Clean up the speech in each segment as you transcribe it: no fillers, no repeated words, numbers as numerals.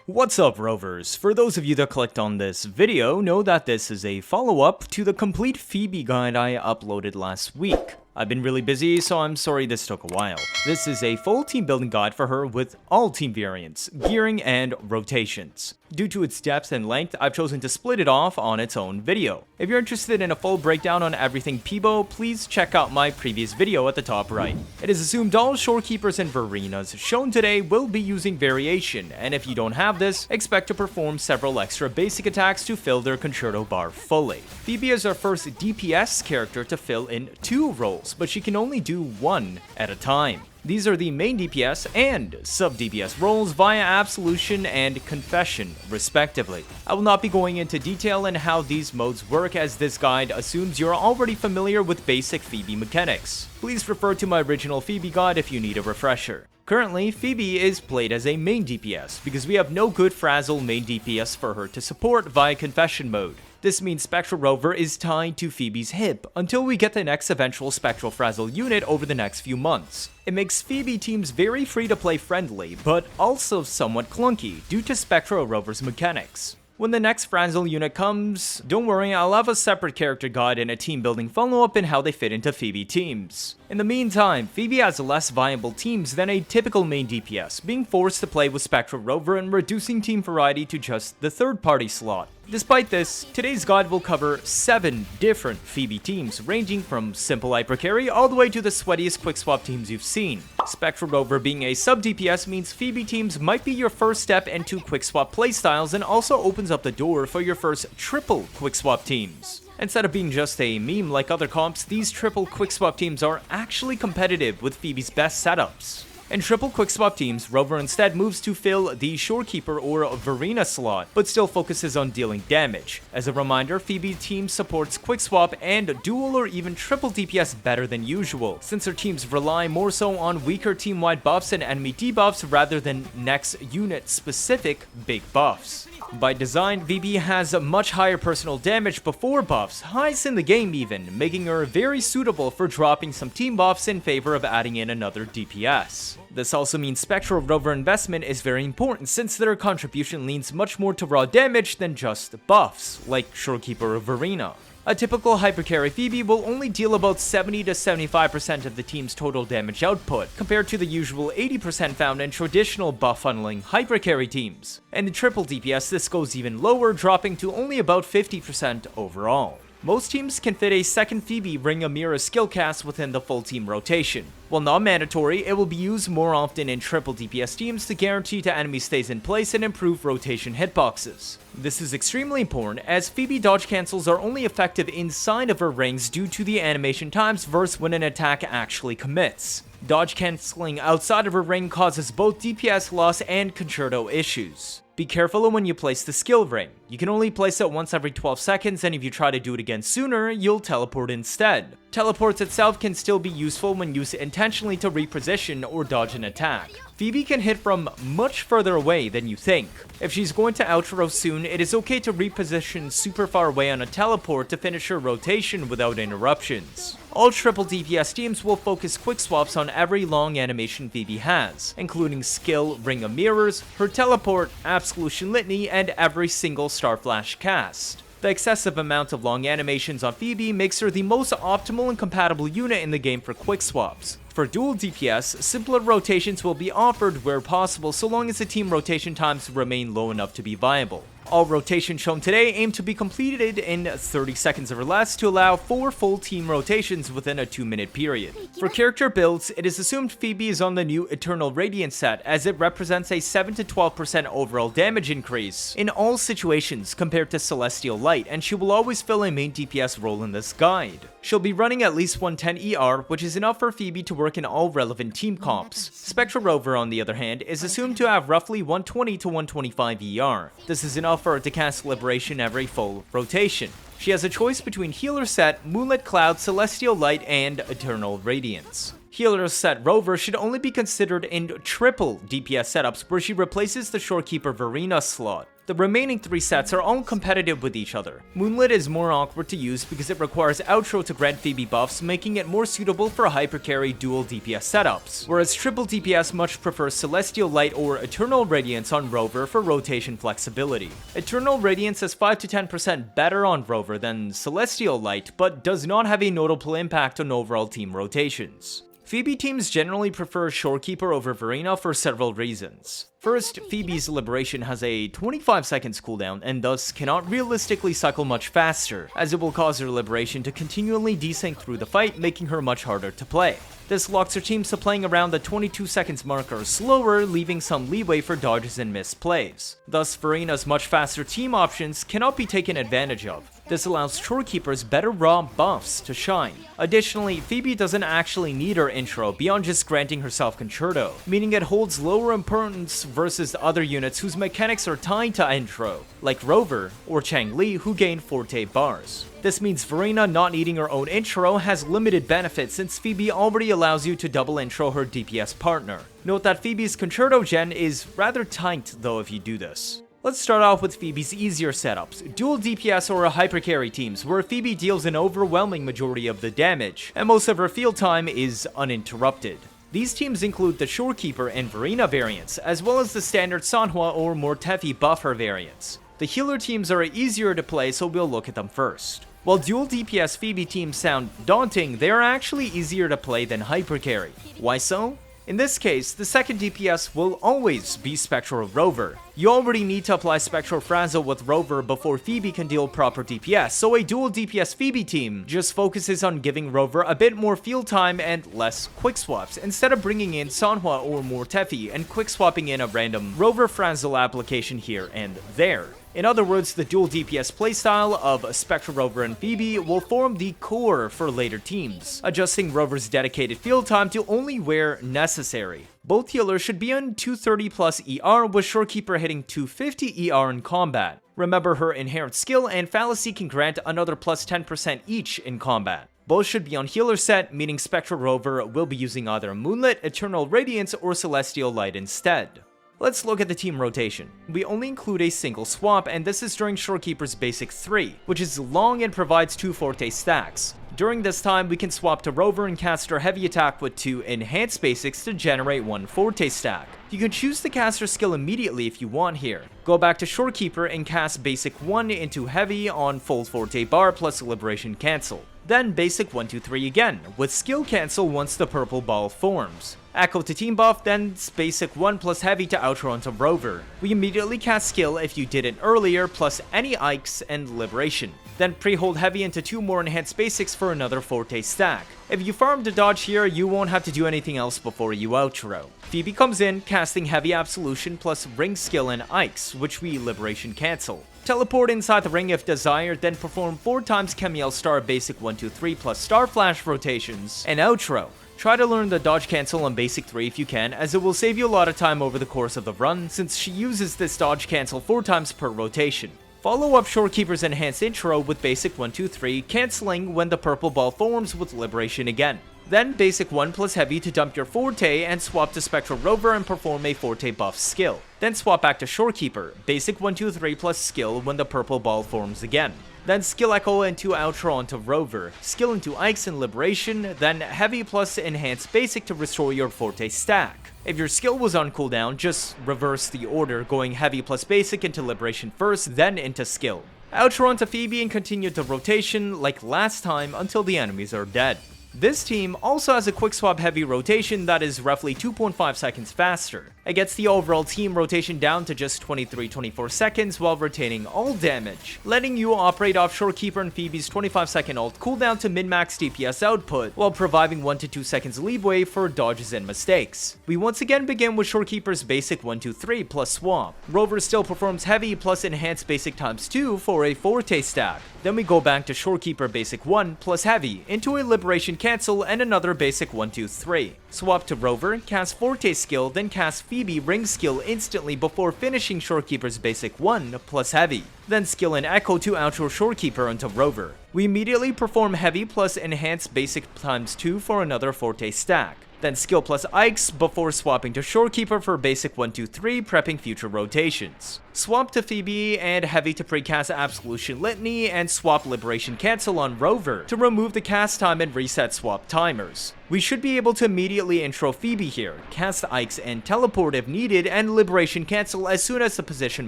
What's up, Rovers? For those of you that clicked on this video, know that this is a follow-up to the complete Phoebe guide I uploaded last week. I've been really busy, so I'm sorry this took a while. This is a full team building guide for her with all team variants, gearing, and rotations. Due to its depth and length, I've chosen to split it off on its own video. If you're interested in a full breakdown on everything Peebo, please check out my previous video at the top right. It is assumed all Shorekeepers and Verinas shown today will be using variation, and if you don't have this, expect to perform several extra basic attacks to fill their concerto bar fully. Phoebe is our first DPS character to fill in 2 roles, but she can only do 1 at a time. These are the main DPS and sub-DPS roles via Absolution and Confession, respectively. I will not be going into detail in how these modes work, as this guide assumes you're already familiar with basic Phoebe mechanics. Please refer to my original Phoebe guide if you need a refresher. Currently, Phoebe is played as a main DPS because we have no good Frazzle main DPS for her to support via Confession mode. This means Spectro Rover is tied to Phoebe's hip until we get the next eventual Spectral Frazzle unit over the next few months. It makes Phoebe teams very free to play friendly, but also somewhat clunky due to Spectro Rover's mechanics. When the next Frazzle unit comes, don't worry, I'll have a separate character guide and a team building follow-up in how they fit into Phoebe teams. In the meantime, Phoebe has less viable teams than a typical main DPS, being forced to play with Spectro Rover and reducing team variety to just the third-party slot. Despite this, today's guide will cover 7 different Phoebe teams, ranging from simple Hypercarry all the way to the sweatiest Quickswap teams you've seen. Spectro Rover being a sub-DPS means Phoebe teams might be your first step into Quickswap playstyles and also opens up the door for your first triple Quickswap teams. Instead of being just a meme like other comps, these triple Quickswap teams are actually competitive with Phoebe's best setups. In triple Quickswap teams, Rover instead moves to fill the Shorekeeper or Verina slot, but still focuses on dealing damage. As a reminder, Phoebe team supports Quickswap and dual or even triple DPS better than usual, since her teams rely more so on weaker team-wide buffs and enemy debuffs rather than next unit-specific big buffs. By design, VB has a much higher personal damage before buffs, highest in the game even, making her very suitable for dropping some team buffs in favor of adding in another DPS. This also means Spectro Rover investment is very important since their contribution leans much more to raw damage than just buffs, like Shorekeeper or Verina. A typical Hypercarry Phoebe will only deal about 70 to 75% of the team's total damage output, compared to the usual 80% found in traditional buff funneling Hypercarry teams. And in triple DPS, this goes even lower, dropping to only about 50% overall. Most teams can fit a second Phoebe Ring Amira skill cast within the full team rotation. While not mandatory, it will be used more often in triple DPS teams to guarantee the enemy stays in place and improve rotation hitboxes. This is extremely important, as Phoebe dodge cancels are only effective inside of her rings due to the animation times versus when an attack actually commits. Dodge canceling outside of her ring causes both DPS loss and concerto issues. Be careful when you place the skill ring. You can only place it once every 12 seconds, and if you try to do it again sooner, you'll teleport instead. Teleports itself can still be useful when used intentionally to reposition or dodge an attack. Phoebe can hit from much further away than you think. If she's going to outro soon, it is okay to reposition super far away on a teleport to finish her rotation without interruptions. All triple DPS teams will focus quick swaps on every long animation Phoebe has, including skill, ring of mirrors, her teleport, absolution litany, and every single star flash cast. The excessive amount of long animations on Phoebe makes her the most optimal and compatible unit in the game for quick swaps. For dual DPS, simpler rotations will be offered where possible so long as the team rotation times remain low enough to be viable. All rotations shown today aim to be completed in 30 seconds or less to allow 4 full team rotations within a 2-minute period. For character builds, it is assumed Phoebe is on the new Eternal Radiance set, as it represents a 7 to 12% overall damage increase in all situations compared to Celestial Light, and she will always fill a main DPS role in this guide. She'll be running at least 110 ER, which is enough for Phoebe to work in all relevant team comps. Spectro Rover, on the other hand, is assumed to have roughly 120 to 125 ER. This is enough for her to cast Liberation every full rotation. She has a choice between Healer Set, Moonlit Cloud, Celestial Light, and Eternal Radiance. Healer Set Rover should only be considered in triple DPS setups where she replaces the Shorekeeper Verina slot. The remaining 3 sets are all competitive with each other. Moonlit is more awkward to use because it requires outro to grant Phoebe buffs, making it more suitable for Hypercarry dual DPS setups, whereas TripleDPS much prefers Celestial Light or Eternal Radiance on Rover for rotation flexibility. Eternal Radiance is 5 to 10% better on Rover than Celestial Light, but does not have a notable impact on overall team rotations. Phoebe teams generally prefer Shorekeeper over Verina for several reasons. First, Phoebe's Liberation has a 25 seconds cooldown and thus cannot realistically cycle much faster, as it will cause her Liberation to continually desync through the fight, making her much harder to play. This locks her teams to playing around the 22 seconds mark or slower, leaving some leeway for dodges and missed plays. Thus, Verina's much faster team options cannot be taken advantage of. This allows Shorekeeper's better raw buffs to shine. Additionally, Phoebe doesn't actually need her intro beyond just granting herself Concerto, meaning it holds lower importance versus other units whose mechanics are tied to intro, like Rover or Changli, who gain Forte bars. This means Verina not needing her own intro has limited benefits since Phoebe already allows you to double intro her DPS partner. Note that Phoebe's Concerto gen is rather tight though if you do this. Let's start off with Phoebe's easier setups, dual DPS or Hypercarry teams, where Phoebe deals an overwhelming majority of the damage, and most of her field time is uninterrupted. These teams include the Shorekeeper and Verina variants, as well as the standard Sanhua or Mortefi buffer variants. The healer teams are easier to play, so we'll look at them first. While dual DPS Phoebe teams sound daunting, they are actually easier to play than Hypercarry. Why so? In this case, the second DPS will always be Spectro Rover. You already need to apply Spectro Frazzle with Rover before Phoebe can deal proper DPS, so a dual DPS Phoebe team just focuses on giving Rover a bit more field time and less quickswaps, instead of bringing in Sanhua or Mortefi and quickswapping in a random Rover Frazzle application here and there. In other words, the dual DPS playstyle of Spectro Rover and Phoebe will form the core for later teams, adjusting Rover's dedicated field time to only where necessary. Both healers should be on 230 plus ER, with Shorekeeper hitting 250 ER in combat. Remember, her inherent skill and fallacy can grant another plus 10% each in combat. Both should be on healer set, meaning Spectro Rover will be using either Moonlit, Eternal Radiance, or Celestial Light instead. Let's look at the team rotation. We only include a single swap, and this is during Shorekeeper's basic 3, which is long and provides 2 Forte stacks. During this time, we can swap to Rover and cast our heavy attack with 2 enhanced basics to generate 1 Forte stack. You can choose the caster skill immediately if you want here. Go back to Shorekeeper and cast basic 1 into heavy on full Forte bar plus Liberation cancel. Then basic 1, 2, 3 again, with skill cancel once the purple ball forms. Echo to team buff, then basic 1 plus heavy to outro onto Rover. We immediately cast skill if you did it earlier, plus any Ikes and Liberation. Then pre-hold heavy into 2 more enhanced basics for another Forte stack. If you farm the dodge here, you won't have to do anything else before you outro. Phoebe comes in, casting heavy absolution plus ring skill and Ikes, which we Liberation cancel. Teleport inside the ring if desired, then perform 4 times Chemiel Star basic 1, 2, 3 plus Star Flash rotations, and outro. Try to learn the dodge cancel on basic 3 if you can, as it will save you a lot of time over the course of the run, since she uses this dodge cancel 4 times per rotation. Follow up Shorekeeper's enhanced intro with basic 1, 2, 3, cancelling when the purple ball forms with Liberation again. Then basic 1 plus heavy to dump your Forte and swap to Spectro Rover and perform a Forte buff skill. Then swap back to Shorekeeper, basic 1, 2, 3 plus skill when the purple ball forms again. Then skill echo into outro onto Rover, skill into Ikes and Liberation, then heavy plus enhanced basic to restore your Forte stack. If your skill was on cooldown, just reverse the order, going heavy plus basic into Liberation first, then into skill. Outro onto Phoebe and continue the rotation like last time until the enemies are dead. This team also has a quickswap heavy rotation that is roughly 2.5 seconds faster. It gets the overall team rotation down to just 23-24 seconds while retaining all damage, letting you operate off Shorekeeper and Phoebe's 25-second ult cooldown to min-max DPS output, while providing 1 to 2 seconds leeway for dodges and mistakes. We once again begin with Shorekeeper's basic 1, 2, 3 plus swap. Rover still performs heavy plus enhanced basic times 2 for a Forte stack. Then we go back to Shorekeeper basic 1 plus heavy into a Liberation cancel and another basic 1, 2, 3. Swap to Rover, cast Forte skill, then cast Phoebe ring skill instantly before finishing Shorekeeper's basic 1 plus heavy. Then skill and echo to outro Shorekeeper onto Rover. We immediately perform heavy plus enhanced basic times 2 for another Forte stack. then skill plus Ikes before swapping to Shorekeeper for basic 1-2-3, prepping future rotations. Swap to Phoebe and Heavy to precast Absolution Litany, and swap Liberation Cancel on Rover to remove the cast time and reset swap timers. We should be able to immediately intro Phoebe here, cast Ikes and teleport if needed, and Liberation Cancel as soon as the position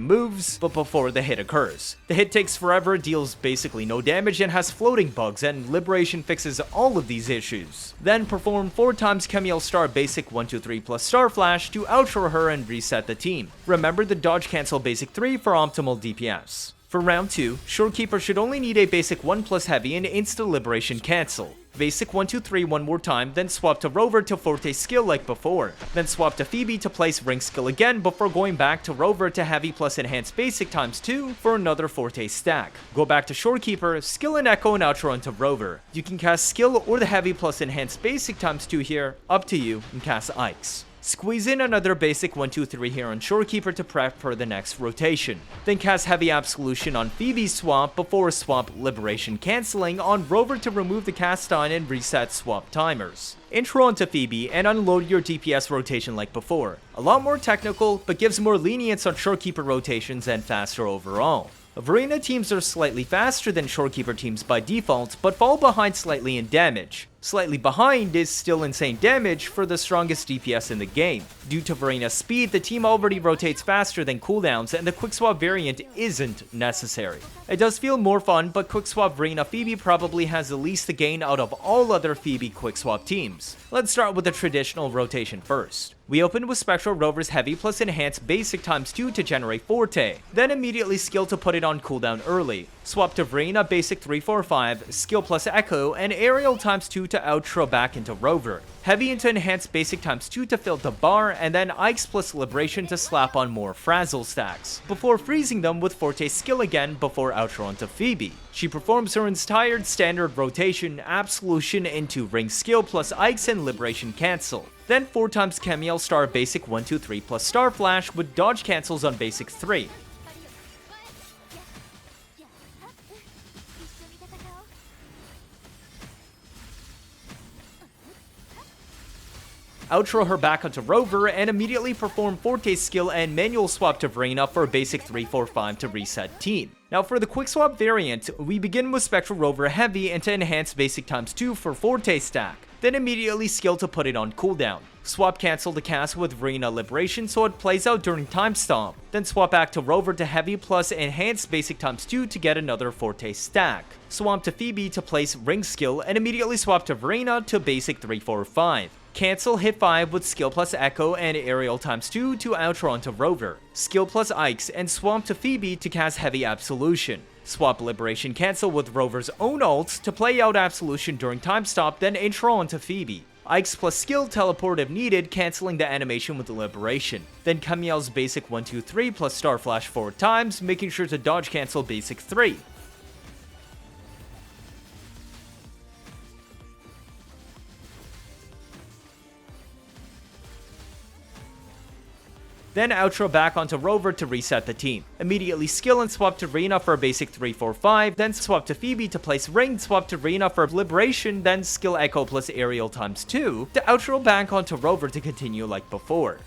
moves, but before the hit occurs. The hit takes forever, deals basically no damage, and has floating bugs, and Liberation fixes all of these issues. Then perform 4 times Chemiel Star basic 1-2-3 plus Star Flash to outro her and reset the team. Remember the dodge cancel basic 3 for optimal DPS. For round 2, Shorekeeper should only need a basic 1 plus Heavy and insta Liberation Cancel. Basic 1-2-3 one more time, then swap to Rover to Forte skill like before. Then swap to Phoebe to place Ring skill again before going back to Rover to Heavy plus Enhanced Basic times 2 for another Forte stack. Go back to Shorekeeper, skill and echo and outro into Rover. You can cast skill or the Heavy plus Enhanced Basic times 2 here, up to you, and cast Ikes. Squeeze in another basic 1-2-3 here on Shorekeeper to prep for the next rotation. Then cast Heavy Absolution on Phoebe's swap before swap Liberation Cancelling on Rover to remove the cast on and reset swap timers. Intro onto Phoebe and unload your DPS rotation like before. A lot more technical, but gives more lenience on Shorekeeper rotations and faster overall. Verina teams are slightly faster than Shorekeeper teams by default, but fall behind slightly in damage. Slightly behind is still insane damage for the strongest DPS in the game. Due to Verina's speed, the team already rotates faster than cooldowns, and the Quickswap variant isn't necessary. It does feel more fun, but Quickswap Verina Phoebe probably has the least to gain out of all other Phoebe Quickswap teams. Let's start with the traditional rotation first. We open with Spectro Rover's Heavy plus Enhanced Basic times 2 to generate Forte, then immediately skill to put it on cooldown early. Swap to Verina Basic 3-4-5, skill plus Echo, and Aerial times 2 to outro back into Rover. Heavy into Enhanced Basic times 2 to fill the bar, and then Ikes plus Liberation to slap on more Frazzle stacks, before freezing them with Forte skill again before outro onto Phoebe. She performs her entire standard rotation, Absolution into Ring skill plus Ikes and Liberation Cancel. Then 4 times Chemiel Star basic 1-2-3 plus Star Flash with dodge cancels on basic 3. Outro her back onto Rover and immediately perform Forte skill and manual swap to Verina for basic 3-4-5 to reset team. Now for the Quickswap variant, we begin with Spectro Rover Heavy into Enhanced Basic times 2 for Forte stack, then immediately skill to put it on cooldown. Swap cancel the cast with Verina Liberation so it plays out during time stomp, then swap back to Rover to Heavy plus Enhanced Basic times 2 to get another Forte stack. Swap to Phoebe to place Ring skill and immediately swap to Verina to basic 3-4-5. Cancel hit 5 with skill plus Echo and Aerial times 2 to outro onto Rover. Skill plus Ikes and swap to Phoebe to cast Heavy Absolution. Swap Liberation Cancel with Rover's own ults to play out Absolution during time stop, then intro onto Phoebe. Ikes plus skill teleport if needed, cancelling the animation with Liberation. Then Chemiel's basic 1-2-3 plus Star Flash 4 times, making sure to dodge cancel basic 3. Then outro back onto Rover to reset the team. Immediately skill and swap to Verina for a basic 3-4-5, then swap to Phoebe to place Ring, swap to Verina for Liberation, then skill Echo plus Aerial times 2, to outro back onto Rover to continue like before.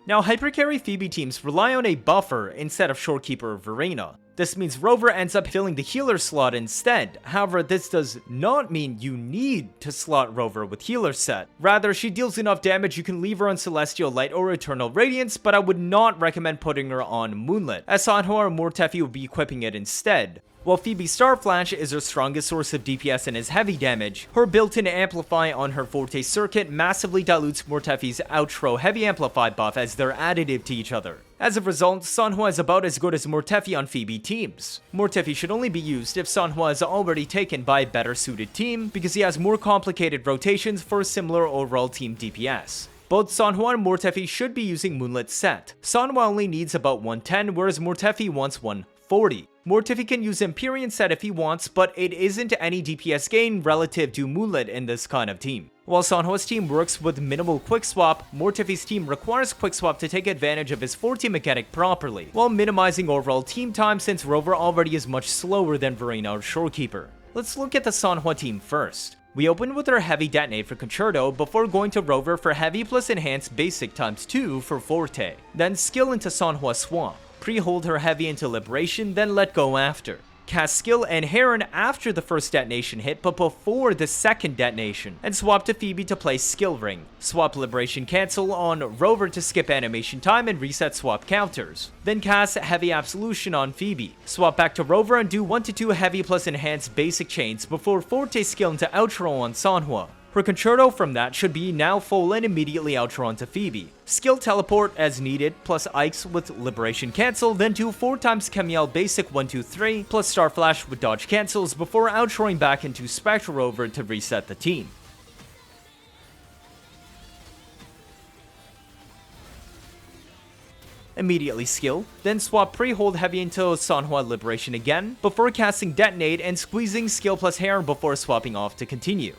Now Hypercarry Phoebe teams rely on a buffer instead of Shorekeeper or Verina. This means Rover ends up filling the healer slot instead. However, this does not mean you need to slot Rover with healer set. Rather, she deals enough damage you can leave her on Celestial Light or Eternal Radiance, but I would not recommend putting her on Moonlit, as Sanhua or Mortefi will be equipping it instead. While Phoebe's Star Flash is her strongest source of DPS and is heavy damage, her built-in Amplify on her Forte circuit massively dilutes Mortefi's outro heavy Amplify buff as they're additive to each other. As a result, Sanhua is about as good as Mortefi on Phoebe teams. Mortefi should only be used if Sanhua is already taken by a better suited team, because he has more complicated rotations for a similar overall team DPS. Both Sanhua and Mortefi should be using Moonlit set. Sanhua only needs about 110, whereas Mortefi wants 140. Mortefi can use Empyrean set if he wants, but it isn't any DPS gain relative to Moonlit in this kind of team. While Sanhua's team works with minimal Quickswap, Mortefi's team requires Quickswap to take advantage of his Forte mechanic properly, while minimizing overall team time since Rover already is much slower than Verina or Shorekeeper. Let's look at the Sanhua team first. We open with our Heavy Detonate for Concerto before going to Rover for Heavy plus Enhanced Basic ×2 for Forte. Then skill into Sanhua Swap. Pre-hold her Heavy into Liberation, then let go after. Cast skill and Heron after the first detonation hit but before the second detonation, and swap to Phoebe to play skill ring. Swap Liberation Cancel on Rover to skip animation time and reset swap counters. Then cast Heavy Absolution on Phoebe. Swap back to Rover and do 1-2 Heavy plus Enhanced Basic chains before Forte skill into Outro on Sanhua. Her Concerto from that should be now full and immediately outro onto Phoebe. Skill teleport as needed, plus Ikes with Liberation Cancel, then do 4x Kemiel Basic 1-2-3, plus Star Flash with dodge cancels before outroing back into Spectro Rover to reset the team. Immediately skill, then swap pre-hold Heavy into Sanhua Liberation again, before casting Detonate and squeezing skill plus Heron before swapping off to continue.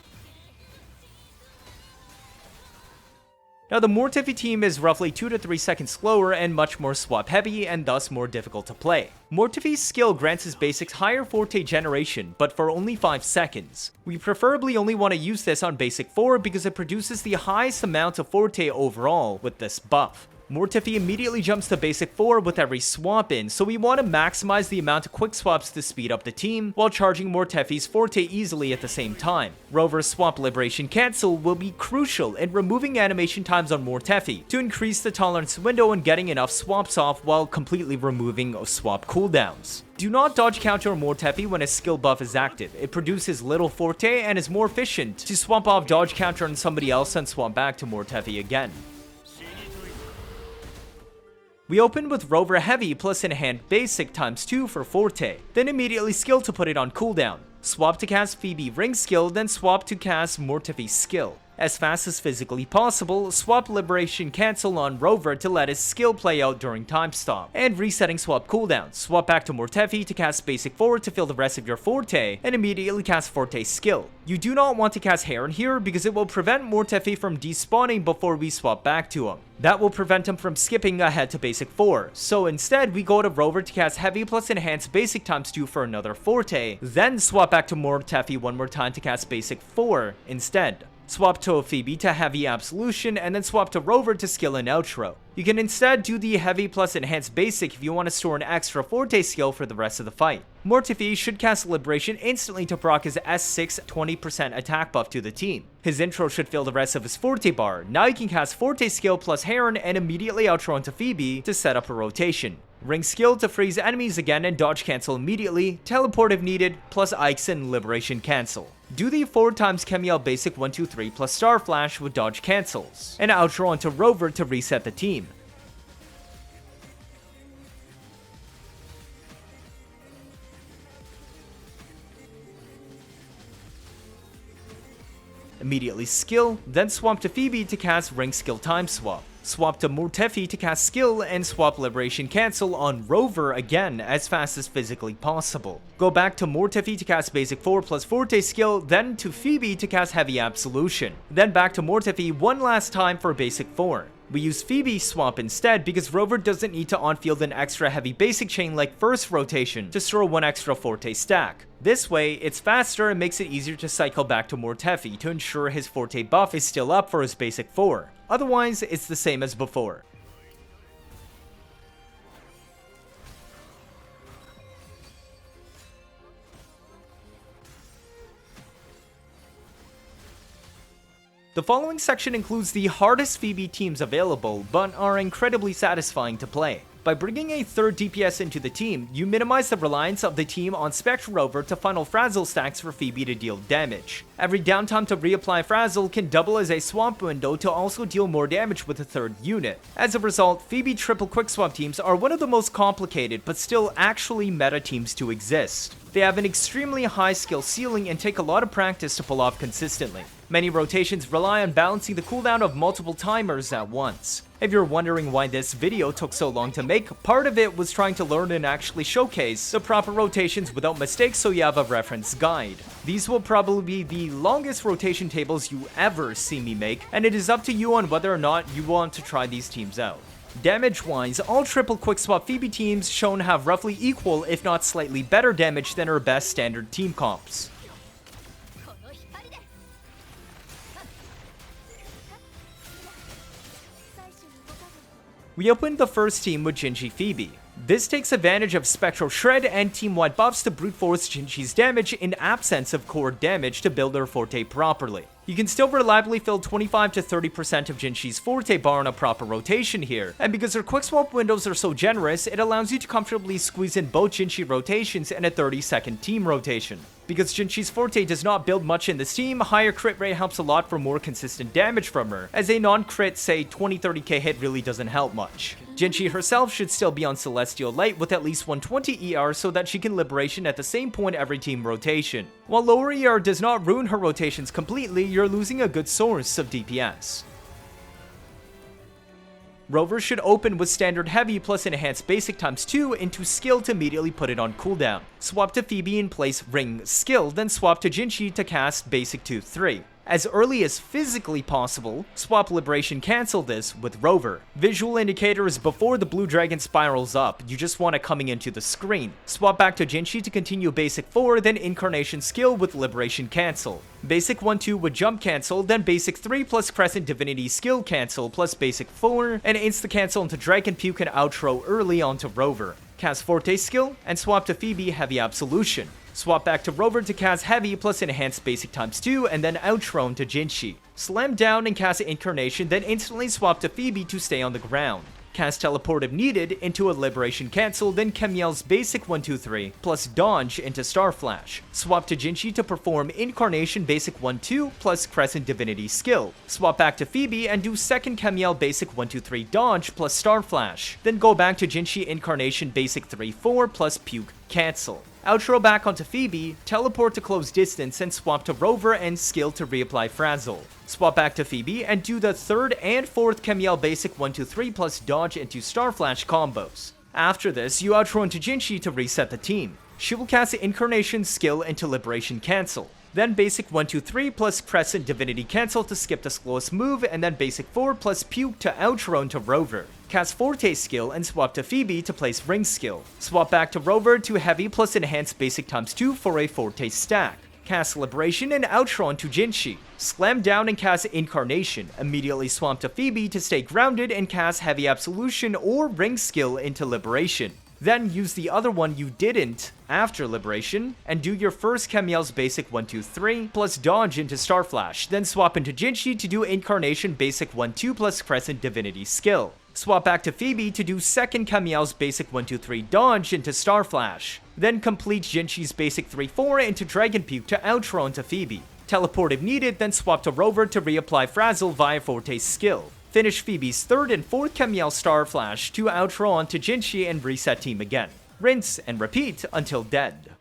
Now the Mortefi team is roughly 2 to 3 seconds slower and much more swap heavy and thus more difficult to play. Mortefi's skill grants his basics higher Forte generation, but for only 5 seconds. We preferably only want to use this on basic 4 because it produces the highest amount of Forte overall with this buff. Mortefi immediately jumps to basic 4 with every swap in, so we want to maximize the amount of quick swaps to speed up the team, while charging Mortefi's Forte easily at the same time. Rover's swap Liberation Cancel will be crucial in removing animation times on Mortefi, to increase the tolerance window and getting enough swaps off while completely removing swap cooldowns. Do not dodge counter Mortefi when his skill buff is active. It produces little Forte and is more efficient to swap off dodge counter on somebody else and swap back to Mortefi again. We open with Rover Heavy plus Enhanced Basic ×2 for Forte, then immediately skill to put it on cooldown. Swap to cast Phoebe Ring skill, then swap to cast Mortefi skill. As fast as physically possible, swap Liberation Cancel on Rover to let his skill play out during time stop, and resetting swap cooldown. Swap back to Mortefi to cast Basic 4 to fill the rest of your Forte, and immediately cast Forte skill. You do not want to cast Heron here because it will prevent Mortefi from despawning before we swap back to him. That will prevent him from skipping ahead to Basic 4, so instead we go to Rover to cast Heavy plus Enhanced Basic ×2 for another Forte, then swap back to Mortefi one more time to cast Basic 4 instead. Swap to Phoebe to Heavy Absolution, and then swap to Rover to skill and outro. You can instead do the Heavy plus Enhanced Basic if you want to store an extra Forte skill for the rest of the fight. Mortefi should cast Liberation instantly to proc his S6 20% attack buff to the team. His intro should fill the rest of his Forte bar. Now you can cast Forte skill plus Heron and immediately outro onto Phoebe to set up a rotation. Ring skill to freeze enemies again and dodge cancel immediately, teleport if needed, plus Ikes and Liberation Cancel. Do the 4x Kemiel Basic 1-2-3 plus Star Flash with dodge cancels, and outro onto Rover to reset the team. Immediately skill, then swap to Phoebe to cast Ring skill time swap. Swap to Mortefi to cast skill and swap Liberation Cancel on Rover again as fast as physically possible. Go back to Mortefi to cast Basic 4 plus Forte skill, then to Phoebe to cast Heavy Absolution. Then back to Mortefi one last time for Basic 4. We use Phoebe swap instead because Rover doesn't need to on-field an extra heavy basic chain like first rotation to store one extra Forte stack. This way, it's faster and makes it easier to cycle back to Mortefi to ensure his Forte buff is still up for his basic 4. Otherwise, it's the same as before. The following section includes the hardest Phoebe teams available, but are incredibly satisfying to play. By bringing a third DPS into the team, you minimize the reliance of the team on Spectro Rover to funnel Frazzle stacks for Phoebe to deal damage. Every downtime to reapply Frazzle can double as a swamp window to also deal more damage with a third unit. As a result, Phoebe triple quickswap teams are one of the most complicated but still actually meta teams to exist. They have an extremely high skill ceiling and take a lot of practice to pull off consistently. Many rotations rely on balancing the cooldown of multiple timers at once. If you're wondering why this video took so long to make, part of it was trying to learn and actually showcase the proper rotations without mistakes so you have a reference guide. These will probably be the longest rotation tables you ever see me make, and it is up to you on whether or not you want to try these teams out. Damage-wise, all triple quickswap Phoebe teams shown have roughly equal if not slightly better damage than her best standard team comps. We opened the first team with Jinhsi Phoebe. This takes advantage of Spectral Shred and team-wide buffs to brute force Jinhsi's damage in absence of core damage to build her forte properly. You can still reliably fill 25 to 30% of Jinhsi's forte bar on a proper rotation here, and because her quickswap windows are so generous, it allows you to comfortably squeeze in both Jinhsi rotations and a 30-second team rotation. Because Jinhsi's forte does not build much in this team, higher crit rate helps a lot for more consistent damage from her, as a non-crit, say 20-30k hit really doesn't help much. Jinhsi herself should still be on Celestial Light with at least 120 ER so that she can Liberation at the same point every team rotation. While lower ER does not ruin her rotations completely, you're losing a good source of DPS. Rover should open with Standard Heavy plus Enhanced Basic ×2 into Skill to immediately put it on cooldown. Swap to Phoebe and place Ring Skill, then swap to Jinhsi to cast Basic 2-3. As early as physically possible, swap Liberation Cancel this with Rover. Visual indicator is before the blue dragon spirals up, you just want it coming into the screen. Swap back to Jinhsi to continue Basic 4, then Incarnation Skill with Liberation Cancel. Basic 1-2 with Jump Cancel, then Basic 3 plus Crescent Divinity Skill Cancel plus Basic 4, and Insta Cancel into Dragon Puke and outro early onto Rover. Cast Forte Skill, and swap to Phoebe Heavy Absolution. Swap back to Rover to cast Heavy plus Enhanced Basic ×2 and then outro to Jinhsi. Slam down and cast Incarnation, then instantly swap to Phoebe to stay on the ground. Cast Teleport if needed into a Liberation Cancel, then Kemiel's Basic 1-2-3 plus Dodge into Star Flash. Swap to Jinhsi to perform Incarnation Basic 1-2 plus Crescent Divinity Skill. Swap back to Phoebe and do second Kemiel Basic 1-2-3 Dodge plus Star Flash. Then go back to Jinhsi Incarnation Basic 3-4 plus Puke Cancel. Outro back onto Phoebe, teleport to close distance and swap to Rover and skill to reapply Frazzle. Swap back to Phoebe and do the third and fourth Kemiel Basic 1-2-3 plus Dodge into Star Flash combos. After this, you outro into Jinhsi to reset the team. She will cast Incarnation Skill into Liberation Cancel. Then Basic 1-2-3 plus Crescent Divinity Cancel to skip the slowest move, and then Basic 4 plus Puke to outro into Rover. Cast Forte Skill and swap to Phoebe to place Ring Skill. Swap back to Rover to Heavy plus Enhanced Basic ×2 for a Forte stack. Cast Liberation and outro onto Jinhsi. Slam down and cast Incarnation. Immediately swap to Phoebe to stay grounded and cast Heavy Absolution or Ring Skill into Liberation. Then use the other one you didn't after Liberation, and do your first Kemiel's Basic 1-2-3 plus Dodge into Star Flash, then swap into Jinhsi to do Incarnation Basic 1-2 plus Crescent Divinity Skill. Swap back to Phoebe to do second Kemiel's Basic 1-2-3 Dodge into Star Flash. Then complete Jinhsi's Basic 3-4 into Dragon Puke to outro into Phoebe. Teleport if needed, then swap to Rover to reapply Frazzle via Forte's skill. Finish Phoebe's third and fourth Kemiel Star Flash to outro onto Jinhsi and reset team again. Rinse and repeat until dead.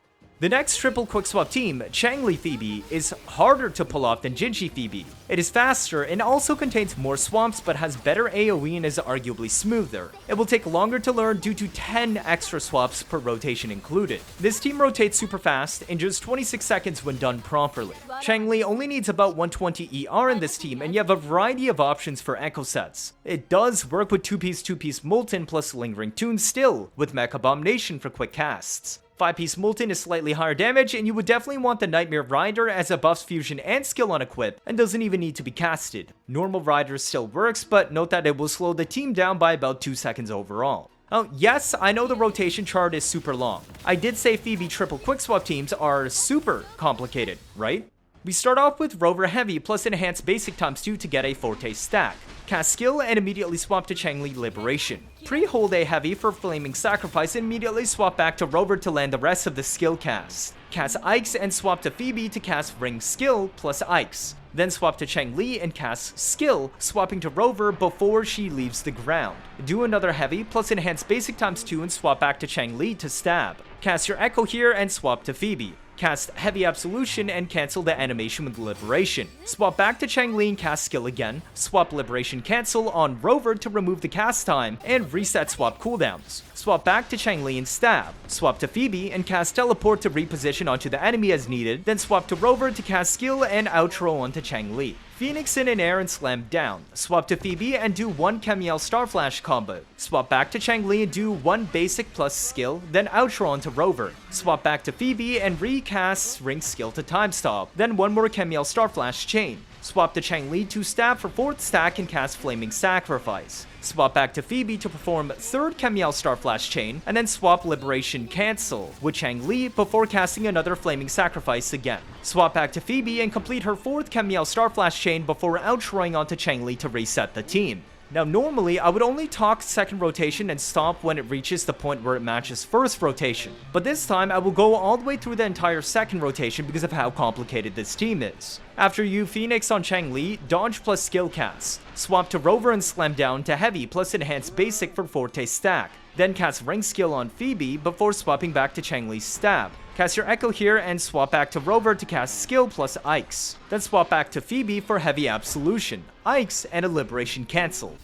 The next triple quickswap team, Changli Phoebe, is harder to pull off than Jinhsi Phoebe. It is faster and also contains more swamps but has better AoE and is arguably smoother. It will take longer to learn due to 10 extra swaps per rotation included. This team rotates super fast in just 26 seconds when done properly. Changli only needs about 120 ER in this team and you have a variety of options for echo sets. It does work with 2-piece Molten plus Lingering Tune still, with Mech Abomination for quick casts. 5-piece Molten is slightly higher damage, and you would definitely want the Nightmare Rider as a buffs fusion and skill on equip, and doesn't even need to be casted. Normal Rider still works, but note that it will slow the team down by about 2 seconds overall. Oh, yes, I know the rotation chart is super long. I did say Phoebe triple quickswap teams are super complicated, right? We start off with Rover Heavy plus Enhanced Basic ×2 to get a Forte stack. Cast skill and immediately swap to Changli Liberation. Pre-hold a Heavy for Flaming Sacrifice and immediately swap back to Rover to land the rest of the skill cast. Cast Ikes and swap to Phoebe to cast Ring Skill plus Ikes. Then swap to Changli and cast Skill, swapping to Rover before she leaves the ground. Do another Heavy plus Enhanced Basic ×2 and swap back to Changli to stab. Cast your Echo here and swap to Phoebe. Cast Heavy Absolution and cancel the animation with Liberation. Swap back to Changli and cast skill again. Swap Liberation Cancel on Rover to remove the cast time and reset swap cooldowns. Swap back to Changli and stab. Swap to Phoebe and cast Teleport to reposition onto the enemy as needed. Then swap to Rover to cast skill and outro onto Changli. Phoenix in an air and slam down. Swap to Phoebe and do 1 Kemiel Star Flash combo. Swap back to Changli and do 1 basic plus skill, then outro onto Rover. Swap back to Phoebe and recast Ring Skill to time stop, then 1 more Kemiel Star Flash chain. Swap to Changli to stab for 4th stack and cast Flaming Sacrifice. Swap back to Phoebe to perform 3rd Chemiel Starflash Chain, and then swap Liberation Cancel with Changli before casting another Flaming Sacrifice again. Swap back to Phoebe and complete her 4th Chemiel Starflash Chain before outroing onto Changli to reset the team. Now normally, I would only talk 2nd rotation and stop when it reaches the point where it matches 1st rotation. But this time, I will go all the way through the entire 2nd rotation because of how complicated this team is. After you Phoenix on Changli, dodge plus skill cast. Swap to Rover and slam down to heavy plus enhanced basic for Forte stack. Then cast rank skill on Phoebe before swapping back to Changli's stab. Cast your Echo here and swap back to Rover to cast skill plus Ikes. Then swap back to Phoebe for heavy absolution, Ikes, and a liberation cancel.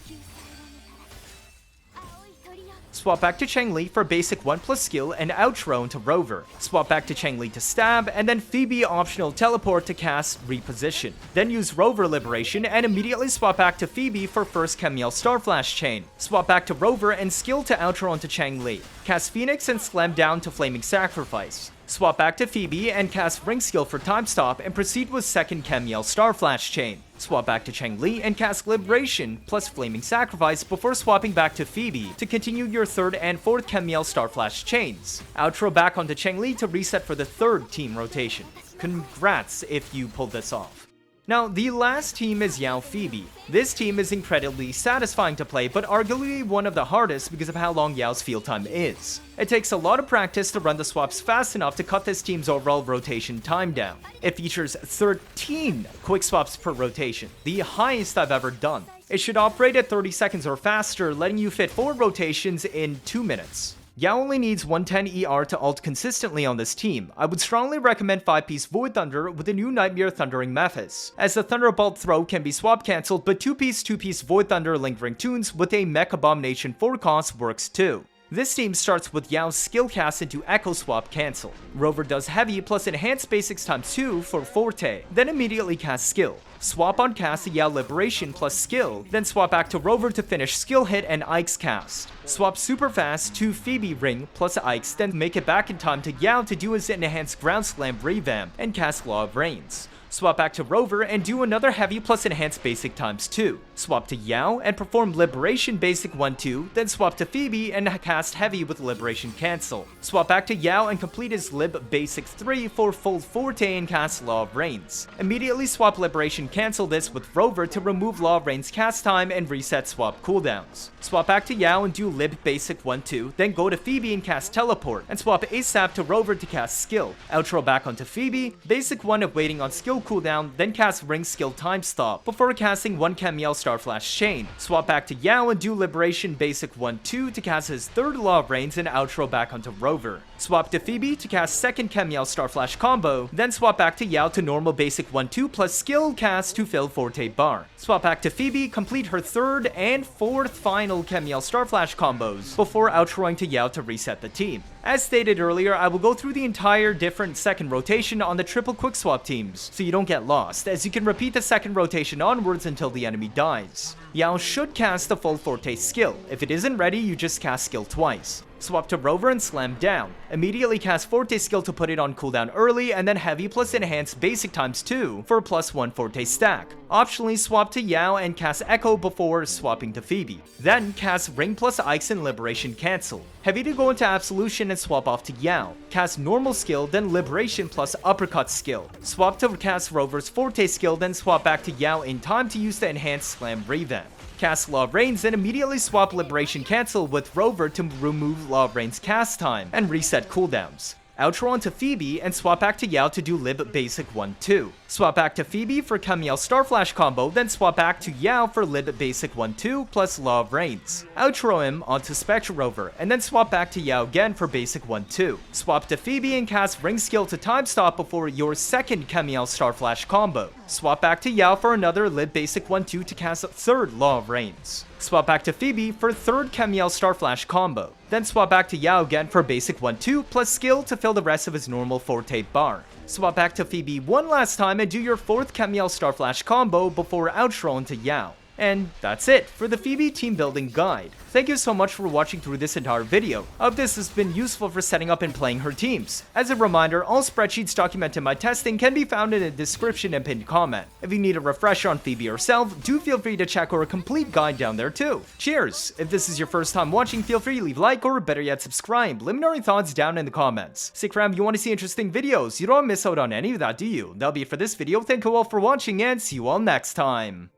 Swap back to Changli for basic 1 plus skill and outro into Rover. Swap back to Changli to stab, and then Phoebe optional teleport to cast reposition. Then use Rover liberation and immediately swap back to Phoebe for 1st Chemiel Starflash Chain. Swap back to Rover and skill to outro into Changli. Cast Phoenix and slam down to Flaming Sacrifice. Swap back to Phoebe and cast Ring Skill for time stop and proceed with 2nd Chemiel Starflash Chain. Swap back to Changli and cast Liberation plus Flaming Sacrifice before swapping back to Phoebe to continue your 3rd and 4th Chemiel Starflash Chains. Outro back onto Changli to reset for the 3rd team rotation. Congrats if you pulled this off. Now, the last team is Yao Phoebe. This team is incredibly satisfying to play, but arguably one of the hardest because of how long Yao's field time is. It takes a lot of practice to run the swaps fast enough to cut this team's overall rotation time down. It features 13 quick swaps per rotation, the highest I've ever done. It should operate at 30 seconds or faster, letting you fit 4 rotations in 2 minutes. Yao only needs 110 ER to ult consistently on this team. I would strongly recommend 5-piece Void Thunder with the new Nightmare Thundering Mephis, as the Thunderbolt throw can be swap cancelled, but 2-piece Void Thunder Lingering Tunes with a Mech Abomination 4 cost works too. This team starts with Yao's skill cast into Echo Swap Cancel. Rover does heavy plus enhanced basics times 2 for Forte, then immediately cast skill. Swap on cast to Yao Liberation plus skill, then swap back to Rover to finish skill hit and Ike's cast. Swap super fast to Phoebe Ring plus Ike's, then make it back in time to Yao to do his enhanced Ground Slam revamp and cast Law of Rains. Swap back to Rover and do another heavy plus enhanced basic times 2. Swap to Yao and perform Liberation basic 1-2, then swap to Phoebe and cast heavy with Liberation cancel. Swap back to Yao and complete his Lib basic 3 for full Forte and cast Law of Rains. Immediately swap Liberation cancel this with Rover to remove Law of Rains cast time and reset swap cooldowns. Swap back to Yao and do Lib basic 1-2, then go to Phoebe and cast teleport, and swap ASAP to Rover to cast skill. Outro back onto Phoebe, basic 1 of waiting on skill cooldown, then cast ring skill time stop before casting 1 Chemiel Starflash Chain. Swap back to Yao and do Liberation basic 1-2 to cast his 3rd Law of Rains and outro back onto Rover. Swap to Phoebe to cast 2nd Chemiel Starflash combo, then swap back to Yao to normal basic 1-2 plus skill cast to fill Forte bar. Swap back to Phoebe, complete her 3rd and 4th final Chemiel Starflash combos before outroing to Yao to reset the team. As stated earlier, I will go through the entire different 2nd rotation on the triple quickswap teams, so you don't get lost, as you can repeat the 2nd rotation onwards until the enemy dies. Yao should cast the full Forte skill. If it isn't ready, you just cast skill twice. Swap to Rover and slam down. Immediately cast Forte skill to put it on cooldown early, and then heavy plus enhanced basic times 2 for a +1 Forte stack. Optionally swap to Yao and cast Echo before swapping to Phoebe. Then cast Ring plus Ikes and Liberation cancel. Heavy to go into Absolution and swap off to Yao. Cast normal skill, then Liberation plus Uppercut skill. Swap to cast Rover's Forte skill, then swap back to Yao in time to use the enhanced Slam revamp. Cast Law of Rains, then immediately swap Liberation cancel with Rover to remove Law of Rains cast time and reset cooldowns. Outro onto Phoebe and swap back to Yao to do Lib basic 1-2. Swap back to Phoebe for Chemiel Starflash combo, then swap back to Yao for Lib basic 1-2 plus Law of Rains. Outro him onto Spectro Rover, and then swap back to Yao again for basic 1-2. Swap to Phoebe and cast Ring Skill to time stop before your 2nd Chemiel Starflash combo. Swap back to Yao for another Lib basic 1-2 to cast 3rd Law of Rains. Swap back to Phoebe for 3rd Chemiel Starflash combo. Then swap back to Yao again for basic 1-2 plus skill to fill the rest of his normal Forte bar. Swap back to Phoebe one last time and do your 4th Chemiel Starflash combo before outro into Yao. And that's it for the Phoebe team building guide. Thank you so much for watching through this entire video. I hope this has been useful for setting up and playing her teams. As a reminder, all spreadsheets documenting my testing can be found in the description and pinned comment. If you need a refresher on Phoebe yourself, do feel free to check our complete guide down there too. Cheers! If this is your first time watching, feel free to leave a like or better yet subscribe. Let me know your thoughts down in the comments. Stick around if you want to see interesting videos. You don't miss out on any of that, do you? That'll be it for this video. Thank you all for watching and see you all next time.